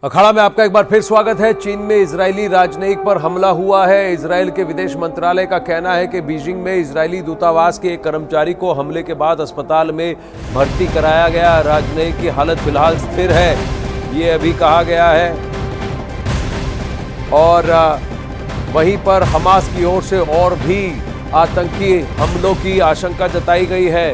अखाड़ा में आपका एक बार फिर स्वागत है। चीन में इजरायली राजनयिक पर हमला हुआ है। इजरायल के विदेश मंत्रालय का कहना है कि बीजिंग में इजरायली दूतावास के एक कर्मचारी को हमले के बाद अस्पताल में भर्ती कराया गया। राजनयिक की हालत फिलहाल स्थिर है, ये अभी कहा गया है। और वहीं पर हमास की ओर से और भी आतंकी हमलों की आशंका जताई गई है।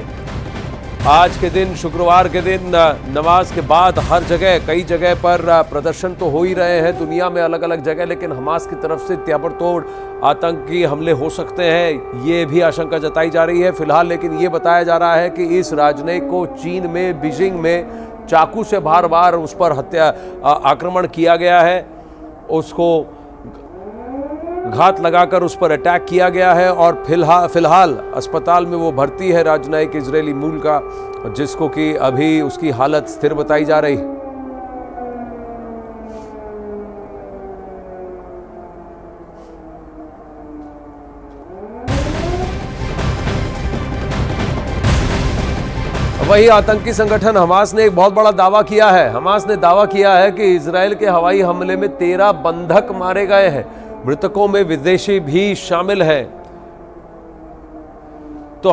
आज के दिन, शुक्रवार के दिन, नमाज के बाद हर जगह, कई जगह पर प्रदर्शन तो हो ही रहे हैं दुनिया में अलग अलग जगह, लेकिन हमास की तरफ से ताबड़तोड़ आतंकी हमले हो सकते हैं, ये भी आशंका जताई जा रही है फिलहाल। लेकिन ये बताया जा रहा है कि इस राजनयिक को चीन में, बीजिंग में चाकू से बार बार उस पर आक्रमण किया गया है, उसको घात लगाकर उस पर अटैक किया गया है और फिलहाल अस्पताल में वो भर्ती है, राजनयिक इजरायली मूल का, जिसको कि अभी उसकी हालत स्थिर बताई जा रही। वही आतंकी संगठन हमास ने एक बहुत बड़ा दावा किया है। हमास ने दावा किया है कि इजरायल के हवाई हमले में 13 बंधक मारे गए हैं, मृतकों में विदेशी भी शामिल हैं। तो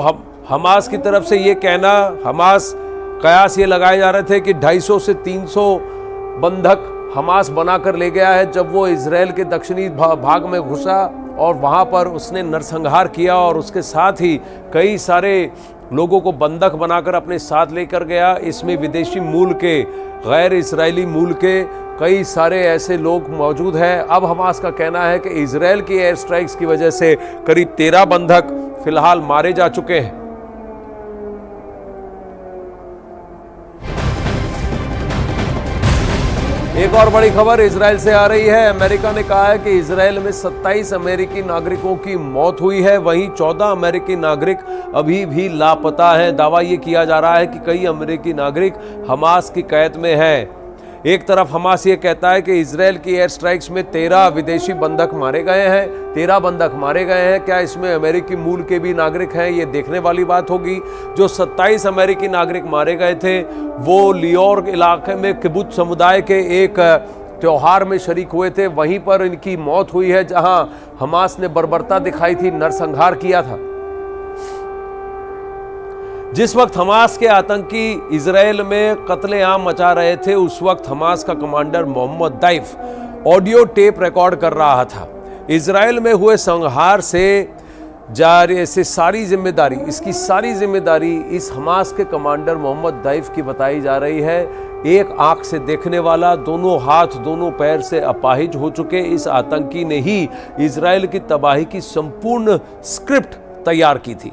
हमास की तरफ से ये कहना, हमास कयास ये लगाए जा रहे थे कि 250 से 300 बंधक हमास बनाकर ले गया है जब वो इजरायल के दक्षिणी भाग में घुसा और वहां पर उसने नरसंहार किया और उसके साथ ही कई सारे लोगों को बंधक बनाकर अपने साथ लेकर गया। इसमें विदेशी मूल के, गैर इजरायली मूल के कई सारे ऐसे लोग मौजूद हैं। अब हमास का कहना है कि इजरायल की एयर स्ट्राइक्स की वजह से करीब 13 बंधक फिलहाल मारे जा चुके हैं। एक और बड़ी खबर इजरायल से आ रही है। अमेरिका ने कहा है कि इजरायल में 27 अमेरिकी नागरिकों की मौत हुई है, वहीं 14 अमेरिकी नागरिक अभी भी लापता हैं। दावा यह किया जा रहा है कि कई अमेरिकी नागरिक हमास की कैद में हैं। एक तरफ हमास ये कहता है कि इजरायल की एयर स्ट्राइक्स में 13 विदेशी बंधक मारे गए हैं, 13 बंधक मारे गए हैं। क्या इसमें अमेरिकी मूल के भी नागरिक हैं, ये देखने वाली बात होगी। जो 27 अमेरिकी नागरिक मारे गए थे वो लियोर इलाके में किबुत्ज समुदाय के एक त्योहार में शरीक हुए थे, वहीं पर इनकी मौत हुई है जहां हमास ने बर्बरता दिखाई थी, नरसंहार किया था। जिस वक्त हमास के आतंकी इजरायल में कत्लेआम मचा रहे थे, उस वक्त हमास का commander Mohammed Deif audio tape record कर रहा था। इजरायल में हुए संहार से सारी जिम्मेदारी, इसकी सारी जिम्मेदारी इस हमास के कमांडर मोहम्मद दैफ की बताई जा रही है। एक आंख से देखने वाला, दोनों हाथ दोनों पैर से अपाहिज हो चुके इस आतंकी ने ही इजरायल की तबाही की संपूर्ण स्क्रिप्ट तैयार की थी।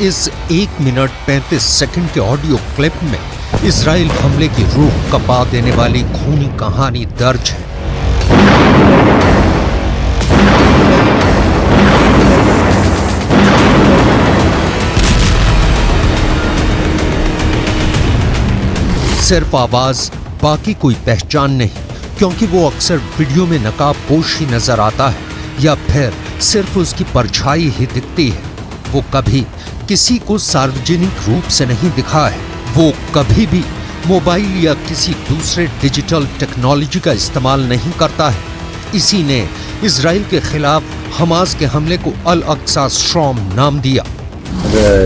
इस 1 मिनट 35 सेकंड के ऑडियो क्लिप में इजराइल हमले की रूह कपा देने वाली खूनी कहानी दर्ज है। सिर्फ आवाज, बाकी कोई पहचान नहीं, क्योंकि वो अक्सर वीडियो में नकाबपोश ही नजर आता है या फिर सिर्फ उसकी परछाई ही दिखती है। वो कभी किसी को सार्वजनिक रूप से नहीं दिखा है, वो कभी भी मोबाइल या किसी दूसरे डिजिटल टेक्नोलॉजी का इस्तेमाल नहीं करता है। इसी ने इजराइल के खिलाफ हमास के हमले को अल अक्सा स्ट्रॉम नाम दिया।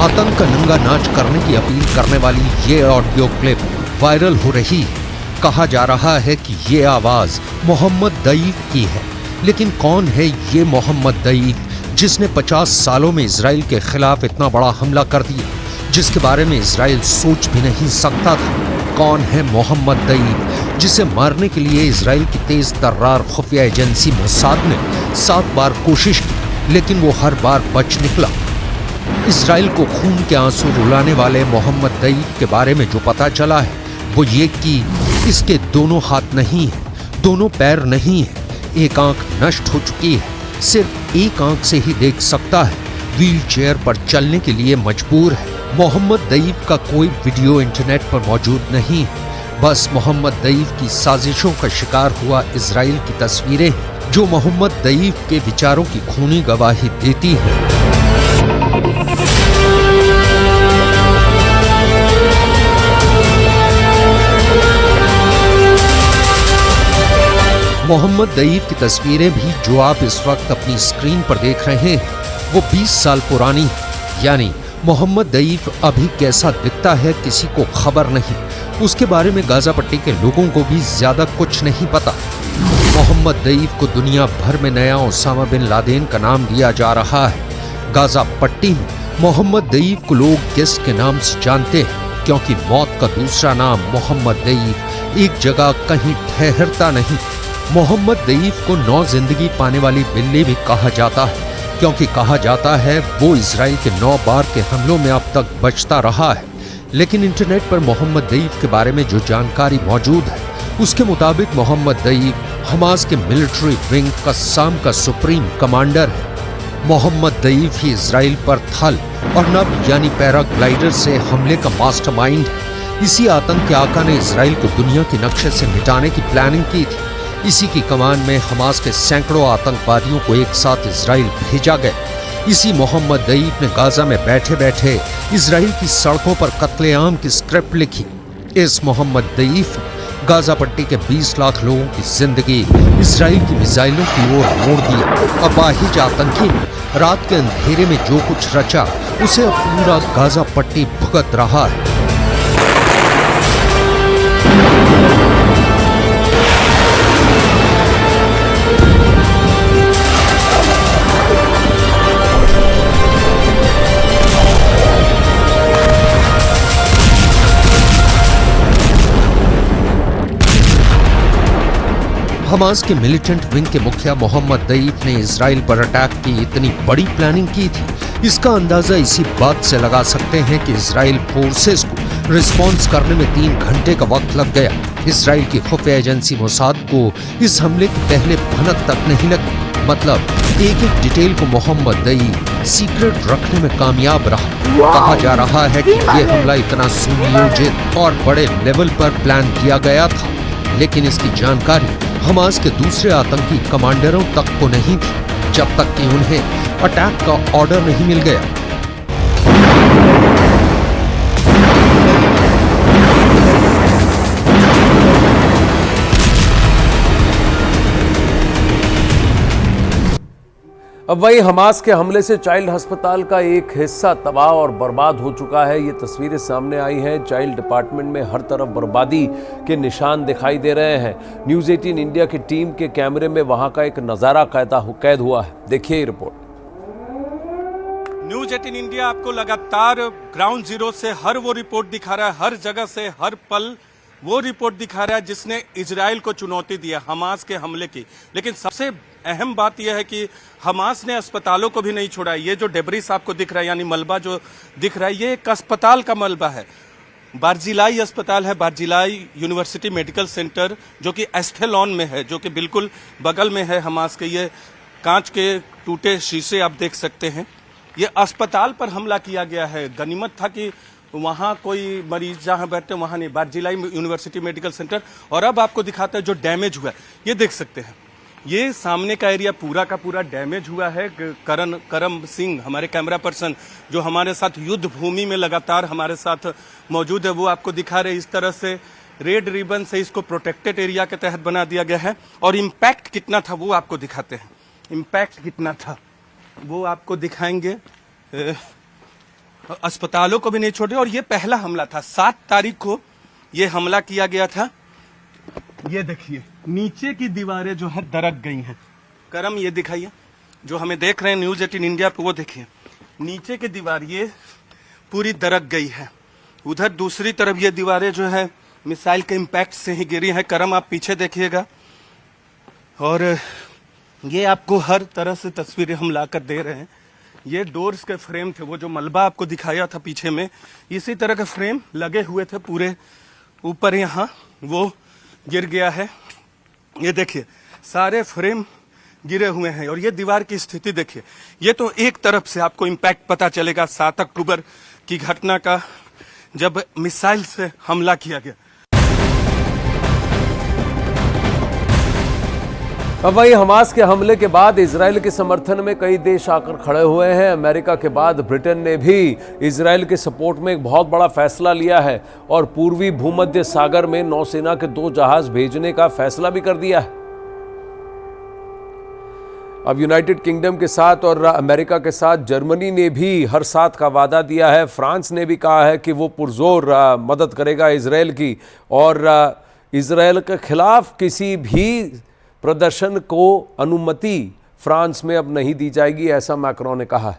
आतंक का नंगा नाच करने की अपील करने वाली ये ऑडियो क्लिप वायरल हो रही है। कहा जा रहा है कि ये आवाज मोहम्मद दैफ की है, लेकिन कौन है ये मोहम्मद दैफ जिसने 50 सालों में इजराइल के खिलाफ इतना बड़ा हमला कर दिया, जिसके बारे में इजराइल सोच भी नहीं सकता था? कौन है मोहम्मद दैफ जिसे मारने के लिए इजराइल की तेज तर्रार खुफिया एजेंसी मोसाद ने 7 बार कोशिश की, लेकिन वो हर बार बच निकला। इजराइल को खून के आंसू रुलाने वाले मोहम्मद दईफ के बारे में जो पता चला है वो ये कि इसके दोनों हाथ नहीं है, दोनों पैर नहीं है, एक आंख नष्ट हो चुकी है, सिर्फ एक आंख से ही देख सकता है, व्हील चेयर पर चलने के लिए मजबूर है। मोहम्मद दईफ का कोई वीडियो इंटरनेट पर मौजूद नहीं है, बस मोहम्मद दईफ की साजिशों का शिकार हुआ इजराइल की तस्वीरें हैं जो मोहम्मद दईफ के विचारों की खूनी गवाही देती हैं। मोहम्मद दईफ की तस्वीरें भी जो आप इस वक्त अपनी स्क्रीन पर देख रहे हैं वो 20 साल पुरानी है। यानी मोहम्मद दईफ अभी कैसा दिखता है किसी को खबर नहीं, उसके बारे में गाजा पट्टी के लोगों को भी ज्यादा कुछ नहीं पता। मोहम्मद दईफ को दुनिया भर में नया ओसामा बिन लादेन का नाम दिया जा रहा है। गाजा पट्टी में मोहम्मद दईफ को लोग गेस्ट के नाम से जानते हैं क्योंकि मौत का दूसरा नाम मोहम्मद दईफ एक जगह कहीं ठहरता नहीं। मोहम्मद दईफ को नौ जिंदगी पाने वाली बिल्ली भी कहा जाता है क्योंकि कहा जाता है वो इजराइल के 9 बार के हमलों में अब तक बचता रहा है। लेकिन इंटरनेट पर मोहम्मद दईफ के बारे में जो जानकारी मौजूद है उसके मुताबिक मोहम्मद दईफ हमास के मिलिट्री विंग कस्साम का सुप्रीम कमांडर है। मोहम्मद दईफ ही इजराइल पर थल और नभ यानी पैराग्लाइडर से हमले का मास्टरमाइंड है। इसी आतंक के आका ने इजराइल को दुनिया के नक्शे से मिटाने की प्लानिंग की थी। इसी की कमान में हमास के सैकड़ों आतंकवादियों को एक साथ इजराइल भेजा गया। इसी मोहम्मद दईफ ने गाजा में बैठे बैठे इजराइल की सड़कों पर कत्लेआम की स्क्रिप्ट लिखी। इस मोहम्मद दईफ ने गाजा पट्टी के 20 लाख लोगों की जिंदगी इजराइल की मिसाइलों की ओर मोड़ दिया। अपाहिज आतंकी ने रात के अंधेरे में जो कुछ रचा उसे अब पूरा गाजा पट्टी भुगत रहा है। हमास के मिलिटेंट विंग के मुखिया मोहम्मद दईफ ने इजराइल पर अटैक की इतनी बड़ी प्लानिंग की थी, इसका अंदाजा इसी बात से लगा सकते हैं कि इजराइल फोर्सेस को रिस्पॉन्स करने में 3 घंटे का वक्त लग गया। इजराइल की खुफिया एजेंसी मोसाद को इस हमले की पहले भनक तक नहीं लगी। मतलब एक एक डिटेल को मोहम्मद दईफ सीक्रेट रखने में कामयाब रहा। कहा जा रहा है कि यह हमला इतना सुनियोजित और बड़े लेवल पर प्लान किया गया था, लेकिन इसकी जानकारी हमास के दूसरे आतंकी कमांडरों तक को नहीं थी जब तक कि उन्हें अटैक का ऑर्डर नहीं मिल गया। अब वही हमास के हमले से चाइल्ड अस्पताल का एक हिस्सा तबाह और बर्बाद हो चुका है। ये तस्वीरें सामने आई हैं। चाइल्ड डिपार्टमेंट में हर तरफ बर्बादी के निशान दिखाई दे रहे हैं। न्यूज़ 18 इंडिया की टीम के कैमरे में वहां का एक नज़ारा कैद हुआ है। देखिए ये रिपोर्ट। न्यूज़ 18 इंडिया आपको लगातार ग्राउंड जीरो से हर वो रिपोर्ट दिखा रहा है, हर जगह से हर पल वो रिपोर्ट दिखा रहा है जिसने इजराइल को चुनौती दिया हमास के हमले की। लेकिन सबसे अहम बात यह है कि हमास ने अस्पतालों को भी नहीं छोड़ा। ये जो डेब्रिस आपको दिख रहा है यानी मलबा जो दिख रहा है ये एक अस्पताल का मलबा है। बारजिलाई अस्पताल है, बारजिलाई यूनिवर्सिटी मेडिकल सेंटर जो कि एस्थेलॉन में है, जो कि बिल्कुल बगल में है हमास के। ये कांच के टूटे शीशे आप देख सकते हैं। ये अस्पताल पर हमला किया गया है। गनीमत था कि वहाँ कोई मरीज जहाँ बैठते वहाँ नहीं, बारजिलाई यूनिवर्सिटी मेडिकल सेंटर। और अब आपको दिखाता है जो डैमेज हुआ है, ये देख सकते हैं। ये सामने का एरिया पूरा का पूरा डैमेज हुआ है। करम सिंह हमारे कैमरा पर्सन जो हमारे साथ युद्ध भूमि में लगातार हमारे साथ मौजूद है, वो आपको दिखा रहे। इस तरह से रेड रिबन से इसको प्रोटेक्टेड एरिया के तहत बना दिया गया है। और इम्पैक्ट कितना था वो आपको दिखाते हैं। इम्पैक्ट कितना था वो आपको दिखाएंगे। अस्पतालों को भी नहीं छोड़े। और ये पहला हमला था। 7 तारीख को ये हमला किया गया था। ये देखिए नीचे की दीवारें जो है दरक गई हैं। करम ये दिखाइए जो हमें देख रहे हैं न्यूज़ 18 इंडिया पे, वो देखिए नीचे की दीवार ये पूरी दरक गई है। उधर दूसरी तरफ ये दीवारें जो है मिसाइल के इम्पैक्ट से ही गिरी है। करम आप पीछे देखिएगा। और ये आपको हर तरह से तस्वीरें हम ला कर दे रहे हैं। ये डोर्स के फ्रेम थे, वो जो मलबा आपको दिखाया था पीछे में, इसी तरह के फ्रेम लगे हुए थे पूरे ऊपर, यहाँ वो गिर गया है। ये देखिए सारे फ्रेम गिरे हुए हैं और ये दीवार की स्थिति देखिए। ये तो एक तरफ से आपको इम्पैक्ट पता चलेगा 7 अक्टूबर की घटना का, जब मिसाइल से हमला किया गया। अब वही हमास के हमले के बाद इजराइल के समर्थन में कई देश आकर खड़े हुए हैं। अमेरिका के बाद ब्रिटेन ने भी इजराइल के सपोर्ट में एक बहुत बड़ा फैसला लिया है और पूर्वी भूमध्य सागर में नौसेना के 2 जहाज भेजने का फैसला भी कर दिया है। अब यूनाइटेड किंगडम के साथ और अमेरिका के साथ जर्मनी ने भी हर साथ का वादा दिया है। फ्रांस ने भी कहा है कि वो पुरजोर मदद करेगा इजराइल की और इजराइल के खिलाफ किसी भी प्रदर्शन को अनुमति फ्रांस में अब नहीं दी जाएगी, ऐसा मैक्रोन ने कहा है।